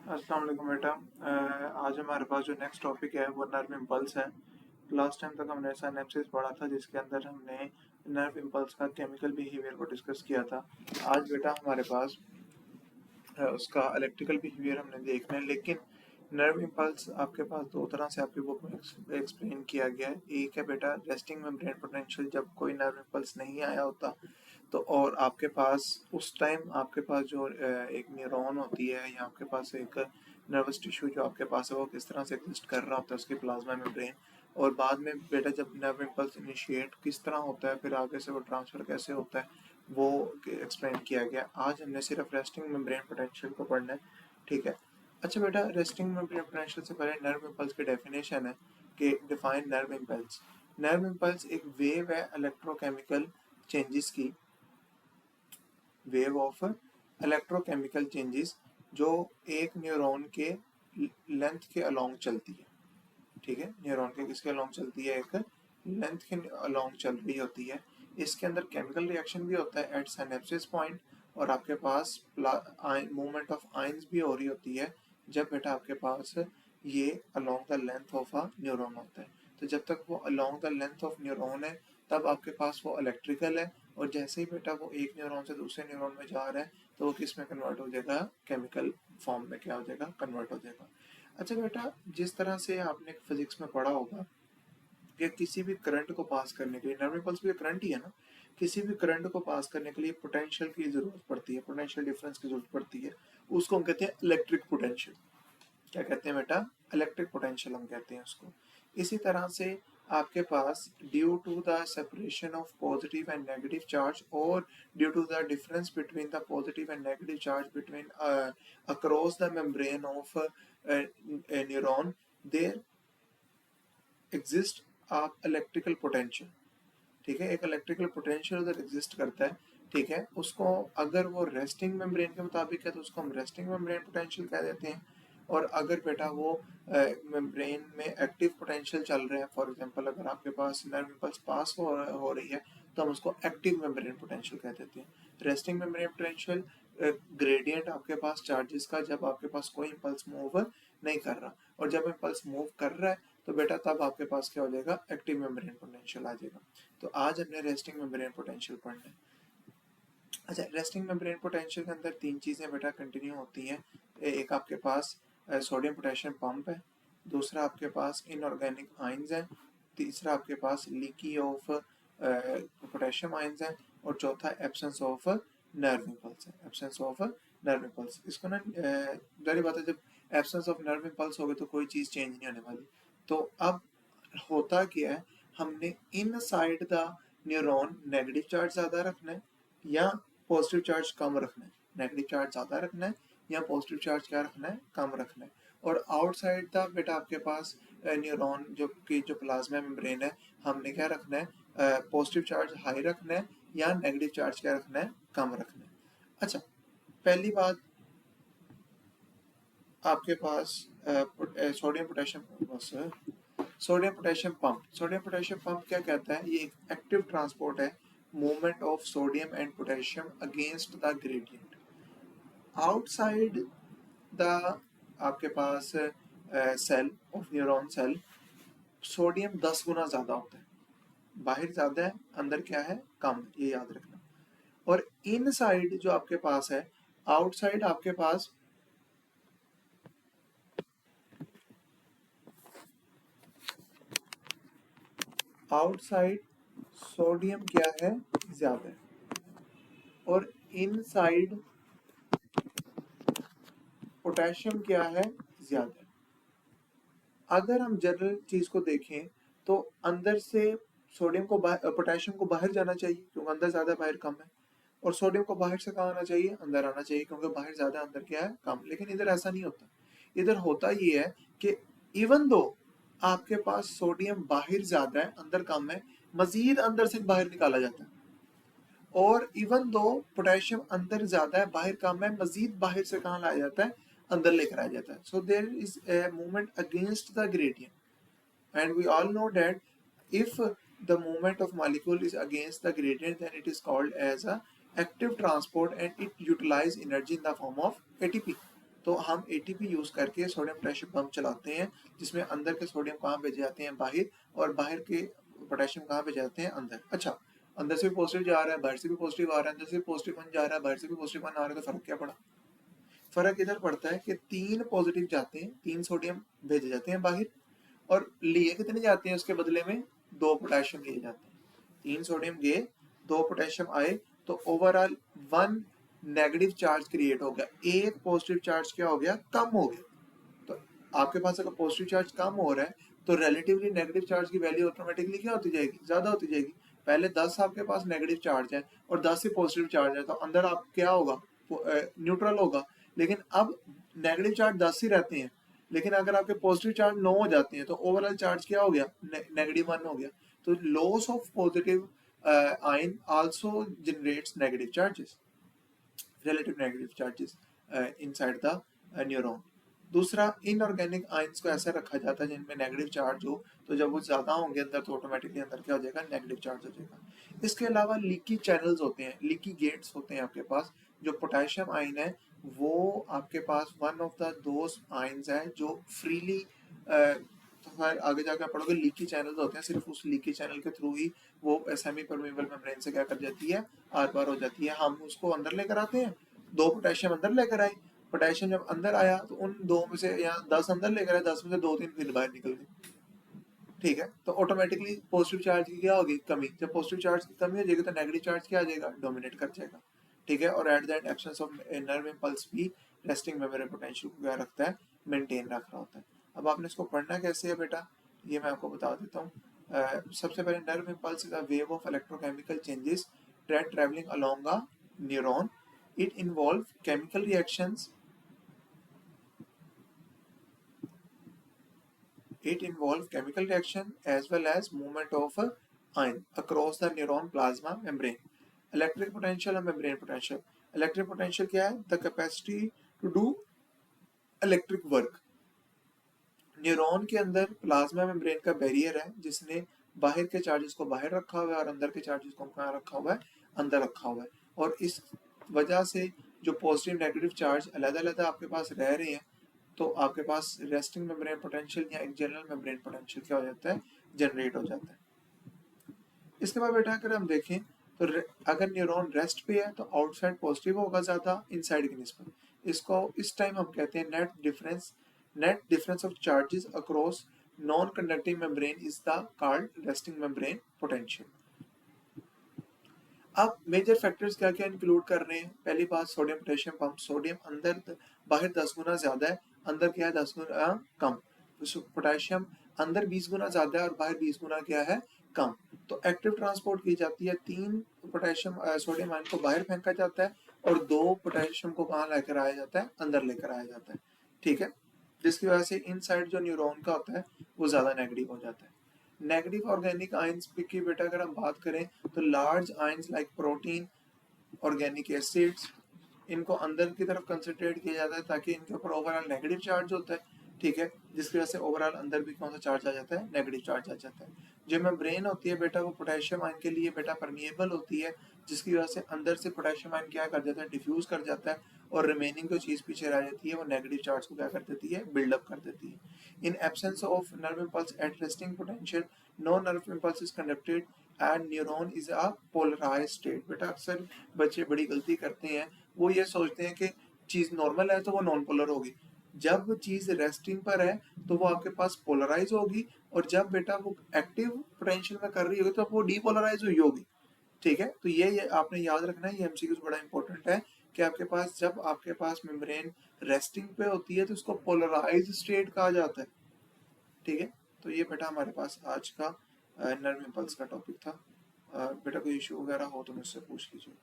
अस्सलाम वालेकुम बेटा। आज हमारे पास जो नेक्स्ट टॉपिक है वो नर्व इम्पल्स है। लास्ट टाइम तक हमने सिनेप्सिस पढ़ा था जिसके अंदर हमने नर्व इम्पल्स का केमिकल बिहेवियर को डिस्कस किया था। आज बेटा हमारे पास उसका इलेक्ट्रिकल बिहेवियर हमने देखना है, लेकिन नर्व इम्पल्स आपके पास दो तरह से आपकी बुक में एक्सप्लेन किया गया है। एक है बेटा रेस्टिंग मेम्ब्रेन पोटेंशियल, जब कोई नर्व इम्पल्स नहीं आया होता तो, और आपके पास उस टाइम आपके पास जो एक न्यूरॉन होती है या आपके पास एक नर्वस टिश्यू जो आपके पास है वो किस तरह से एग्जिस्ट कर रहा होता है उसकी प्लाज्मा मेम्ब्रेन, और बाद में बेटा जब नर्व इम्पल्स इनिशिएट किस तरह होता है, फिर आगे से वो ट्रांसफर कैसे होता है, वो एक्सप्लेन किया गया। आज हमने सिर्फ रेस्टिंग मेम्ब्रेन पोटेंशियल को पढ़ना है, ठीक है। अच्छा बेटा, रेस्टिंग मेम्ब्रेन पोटेंशियल से पहले नर्व इम्पल्स की डेफिनेशन है कि define nerve impulse. Nerve impulse एक वेव है इलेक्ट्रोकेमिकल चेंजेस की, वेव ऑफ इलेक्ट्रोकेमिकल चेंजेस जो एक न्यूरॉन के लेंथ के अलोंग चलती है, ठीक है। न्यूरॉन के किसके अलोंग चलती है, एक लेंथ के अलोंग चल रही होती है। इसके अंदर केमिकल रिएक्शन भी होता है एट सिनेप्सिस पॉइंट, और आपके पास मूवमेंट ऑफ आयंस भी हो रही होती है जब बेटा आपके पास ये along the length of a neuron होता है। तो जब तक वो along the length of neuron है तब आपके पास वो इलेक्ट्रिकल है, और जैसे ही बेटा वो एक न्यूरॉन से दूसरे न्यूरॉन में जा रहा है तो वो किस में कन्वर्ट हो जाएगा, केमिकल फॉर्म में क्या हो जाएगा, कन्वर्ट हो जाएगा। अच्छा बेटा, जिस तरह से आपने फिजिक्स में पढ़ा होगा कि किसी भी करंट को पास करने के लिए, नर्व इम्पल्स भी करंट ही है ना, किसी भी करंट को पास करने के लिए पोटेंशियल की जरूरत पड़ती है, पोटेंशियल डिफरेंस की जरूरत पड़ती है। उसको हम कहते हैं इलेक्ट्रिक पोटेंशियल। क्या कहते हैं बेटा, इलेक्ट्रिक पोटेंशियल हम कहते हैं उसको। इसी तरह से आपके पास due to the separation of positive and negative charge, और due to the difference between the positive and negative charge between across the membrane of neuron, there exist आप इलेक्ट्रिकल पोटेंशियल, ठीक है। एक इलेक्ट्रिकल पोटेंशियल उधर exist करता है, ठीक है। उसको अगर वो रेस्टिंग मेम्ब्रेन के मुताबिक है तो उसको हम रेस्टिंग मेम्ब्रेन पोटेंशियल कह देते हैं, और अगर बेटा वो मेम्ब्रेन में एक्टिव पोटेंशियल चल रहे हैं, फॉर एग्जांपल अगर आपके पास नर्व इम्पल्स पास हो रही है तो हम उसको एक्टिव मेम्ब्रेन पोटेंशियल कह देते हैं। रेस्टिंग मेम्ब्रेन पोटेंशियल ग्रेडियंट आपके पास चार्जेस का जब आपके पास कोई इम्पल्स मूव नहीं कर रहा, और जब इम्पल्स मूव कर रहा है तो बेटा तब आपके पास क्या हो जाएगा, एक्टिव मेम्ब्रेन पोटेंशियल आ जाएगा। तो आज हमने रेस्टिंग मेम्ब्रेन पोटेंशियल पढ़ना है। अच्छा, रेस्टिंग मेम्ब्रेन पोटेंशियल के अंदर तीन चीज़ें बेटा कंटिन्यू होती हैं। एक आपके पास सोडियम पोटेशियम पंप है, दूसरा आपके पास इनऑर्गेनिक आयंस है, तीसरा आपके पास लीकी ऑफ पोटेशियम आयंस है, और चौथा एब्सेंस ऑफ नर्व इम्पल्स है, एब्सेंस ऑफ नर्व इम्पल्स। इसको ना जारी बात है, जब एब्सेंस ऑफ नर्व इम्पल्स हो गए तो कोई चीज़ चेंज नहीं होने वाली। तो अब होता क्या है, हमने inside the neuron negative charge ज़्यादा रखना है या पॉजिटिव चार्ज कम रखना है, नेगेटिव चार्ज ज़्यादा रखना है या पॉजिटिव चार्ज क्या रखना है, कम रखना है। और आउटसाइड द बेटा आपके पास न्यूरॉन जो कि जो प्लाज्मा मेम्ब्रेन है, हमने क्या रखना है, पॉजिटिव चार्ज हाई रखना है या नेगेटिव चार्ज क्या रखना है, कम रखना है। अच्छा, पहली बात आपके पास sodium potassium sodium potassium pump. Sodium potassium pump क्या कहता है, ये एक एक्टिव ट्रांसपोर्ट है, movement of sodium and potassium against the gradient. Outside the आपके पास cell of neuron cell sodium 10 गुना ज्यादा होता है, बाहर ज्यादा है अंदर क्या है, कम, ये याद रखना। और इन साइड जो आपके पास है, आउटसाइड आपके पास आउटसाइड सोडियम क्या है, ज्यादा है, और इनसाइड पोटेशियम क्या है, ज्यादा है। अगर हम जनरल चीज को देखें तो अंदर से सोडियम को पोटेशियम को बाहर जाना चाहिए क्योंकि अंदर ज्यादा बाहर कम है, और सोडियम को बाहर से कहाँ आना चाहिए, अंदर आना चाहिए क्योंकि बाहर ज्यादा अंदर क्या है, कम। लेकिन इधर ऐसा नहीं होता, इधर होता ये है कि इवन दो आपके पास सोडियम बाहर ज्यादा है अंदर कम है, मजीद अंदर से बाहर निकाला जाता है, और इवन दो पोटेशियम अंदर ज्यादा है बाहर कम है, मजीद बाहर से कहाँ लाया जाता है, अंदर लेकर आया जाता है। So there is a movement against the gradient, and we all know that if the movement of molecule is against the gradient then it is called as a active transport and it utilize energy in the form of ATP. तो हम ATP use करके sodium potassium pump चलाते हैं, जिसमें अंदर के sodium कहाँ भेजे जाते हैं, बाहर, और बाहर के पोटेशियम कहाँ भेजे जाते हैं, अंदर। अच्छा, अंदर से भी पॉजिटिव जा रहा है, बाहर से भी पॉजिटिव आ रहा है, अंदर से भी पॉजिटिव वन जा रहा है, बाहर से भी पॉजिटिव वन आ रहा है, तो फर्क क्या पड़ा? फर्क इधर पड़ता है कि 3 पॉजिटिव जाते हैं, 3 सोडियम भेजे जाते हैं बाहर, और लिए कितने जाते हैं उसके बदले में? 2 पोटेशियम लिए जाते हैं। 3 सोडियम गए, 2 पोटेशियम आए, तो ओवरऑल 1 नेगेटिव चार्ज क्रिएट हो गया, एक पॉजिटिव चार्ज क्या हो गया, कम हो गया। तो आपके पास अगर पॉजिटिव चार्ज कम हो रहा है तो रिलेटिवली नेगेटिव चार्ज की वैल्यू ऑटोमेटिकली क्या होती जाएगी, ज्यादा होती जाएगी। पहले 10 आपके पास नेगेटिव चार्ज है और 10 से पॉजिटिव चार्ज है, तो अंदर आप क्या होगा, न्यूट्रल होगा। लेकिन अब नेगेटिव चार्ज 10 ही रहते हैं, लेकिन अगर आपके पॉजिटिव चार्ज 9 हो जाते हैं तो ओवरऑल चार्ज क्या हो गया, नेगेटिव 1 हो गया। तो loss of positive ion also generates negative charges, relative negative charges inside the neuron। दूसरा, इनऑर्गेनिक आयंस को ऐसे रखा जाता है जिनमें नेगेटिव चार्ज हो, तो जब वो ज्यादा होंगे अंदर तो ऑटोमेटिकली अंदर क्या हो जाएगा, नेगेटिव चार्ज हो जाएगा। इसके अलावा लीकी चैनल्स होते हैं, लीकी गेट्स होते हैं आपके पास। जो पोटेशियम आयन है वो आपके पास one of the those ions है जो फ्रीली, तो फिर आगे जाकर पढ़ोगे लीकी चैनल्स होते हैं, सिर्फ उस लीकी चैनल के थ्रू ही वो सेमी परमेबल मेम्ब्रेन से क्या कर जाती है, आर पार हो जाती है। हम उसको अंदर लेकर आते हैं, 2 पोटेशियम अंदर लेकर आए, पोटेशियम जब अंदर आया तो उन 2 में से, या 10 अंदर लेकर आए, 10 में से 2-3 फिर बाहर निकल गए। ठीक है, तो ऑटोमेटिकली पॉजिटिव चार्ज की क्या होगी, कमी। जब पॉजिटिव चार्ज की कमी हो जाएगी तो नेगेटिव चार्ज क्या आ जाएगा, डोमिनेट कर जाएगा। ठीक है, और at the end absence of nerve impulse भी रेस्टिंग मेमोरी पोटेंशियल को क्या रखता है, मेंटेन रख रहा होता है। अब आपने इसको पढ़ना कैसे है बेटा, ये मैं आपको बता देता हूँ। सबसे पहले, nerve impulse is a wave of electrochemical changes that travelling along a neuron. It involve chemical reactions, it involves chemical reaction as well as movement of ion across the neuron plasma membrane। Electric potential and membrane potential। Electric potential क्या है, the capacity to do electric work। Neuron के अंदर plasma membrane का barrier है जिसने बाहर के charges को बाहर रखा हुआ है और अंदर के चार्जेस को कहाँ रखा हुआ है, अंदर रखा हुआ है। और इस वजह से जो पॉजिटिव नेगेटिव चार्ज अलग अलग आपके पास रह रहे हैं, तो आपके पास रेस्टिंग मेम्ब्रेन पोटेंशियल या एक जनरल मेम्ब्रेन पोटेंशियल क्या हो जाता है, जनरेट हो जाता है। इसके बाद बेटा अगर हम देखें तो अगर न्यूरॉन रेस्ट पे है तो आउटसाइड पॉजिटिव होगा ज्यादा इनसाइड की निस्बत। इसको इस टाइम हम कहते हैं net difference of charges across non conducting membrane is the called resting membrane potential. अब मेजर फैक्टर्स क्या क्या इंक्लूड कर रहे हैं, पहली बात सोडियम पोटेशियम पंप। सोडियम अंदर बाहर 10 गुना ज्यादा है, अंदर क्या है 10 गुना कम। पोटेशियम अंदर 20 गुना ज्यादा है और बाहर 20 गुना क्या है, कम। तो एक्टिव ट्रांसपोर्ट की जाती है, 3 पोटेशियम सोडियम आयन को बाहर फेंका जाता है और 2 पोटेशियम को कहाँ लेकर आया जाता है, अंदर लेकर आया जाता है। ठीक है, जिसकी वजह से इनसाइड जो न्यूरॉन का होता है वो ज्यादा नेगेटिव हो जाता है। नेगेटिव ऑर्गेनिक आयंस की बेटा अगर हम बात करें तो large ions like protein, organic acids, इनको अंदर की तरफ कंसंट्रेट किया जाता है ताकि इनके ऊपर ओवरऑल नेगेटिव चार्ज होता है। ठीक है, जिसकी वजह से ओवरऑल अंदर भी कौन सा चार्ज आ जाता है, नेगेटिव चार्ज आ जाता है। जो मेम्ब्रेन होती है बेटा वो पोटेशियम आयन के लिए बेटा परमिएबल होती है, जिसकी वजह से अंदर से पोटेशियम आयन क्या कर जाता है, डिफ्यूज कर जाता है, और रिमेनिंग जो चीज पीछे रह जाती है वो नेगेटिव चार्ज को क्या कर देती है, बिल्डअप कर देती है। In absence of nerve impulse at resting potential, no nerve impulse is conducted and neuron is a polarised state. बेटा अक्सर बच्चे बड़ी गलती करते हैं, वो ये सोचते हैं कि चीज नॉर्मल है तो वो नॉन पोलर होगी। जब चीज रेस्टिंग पर है तो वो आपके पास पोलराइज होगी, और जब बेटा वो एक्टिव पोटेंशियल में कर रही होगी तो वो डीपोलराइज हुई होगी। ठीक है, तो ये आपने याद रखना है, ये एमसीक्यूज बड़ा इंपॉर्टेंट है कि आपके पास जब आपके पास मेम्ब्रेन रेस्टिंग पे होती है तो उसको पोलराइज स्टेट कहा जाता है। ठीक है, तो ये बेटा हमारे पास आज का नर्व इम्पल्स का टॉपिक था। बेटा कोई इशू वगैरह हो तो मुझसे पूछ लीजिए।